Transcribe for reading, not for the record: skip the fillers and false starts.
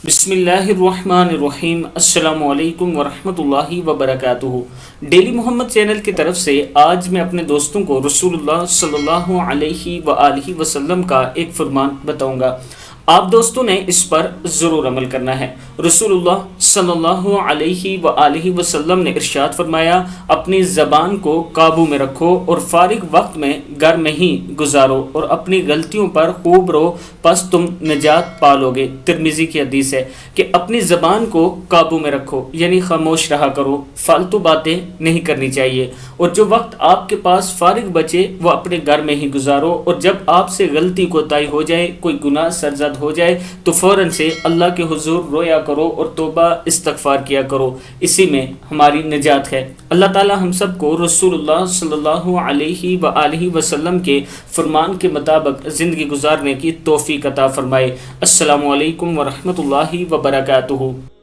بسم اللہ الرحمن الرحیم۔ السلام علیکم ورحمۃ اللہ وبرکاتہ۔ ڈیلی محمد چینل کی طرف سے آج میں اپنے دوستوں کو رسول اللہ صلی اللہ علیہ وآلہ وسلم کا ایک فرمان بتاؤں گا۔ آپ دوستوں نے اس پر ضرور عمل کرنا ہے۔ رسول اللہ صلی اللہ علیہ وآلہ وسلم نے ارشاد فرمایا، اپنی زبان کو قابو میں رکھو اور فارغ وقت میں گھر میں ہی گزارو اور اپنی غلطیوں پر خوب رو، پس تم نجات پالو گے۔ ترمذی کی حدیث ہے کہ اپنی زبان کو قابو میں رکھو، یعنی خاموش رہا کرو، فالتو باتیں نہیں کرنی چاہیے، اور جو وقت آپ کے پاس فارغ بچے وہ اپنے گھر میں ہی گزارو، اور جب آپ سے غلطی کوتاہی ہو جائے، کوئی گناہ سرزد ہو جائے تو فوراً سے اللہ کے حضور رویا کرو اور توبہ استغفار کیا کرو، اسی میں ہماری نجات ہے۔ اللہ تعالی ہم سب کو رسول اللہ صلی اللہ علیہ وآلہ وسلم کے فرمان کے مطابق زندگی گزارنے کی توفیق عطا فرمائے۔ السلام علیکم ورحمۃ اللہ وبرکاتہ۔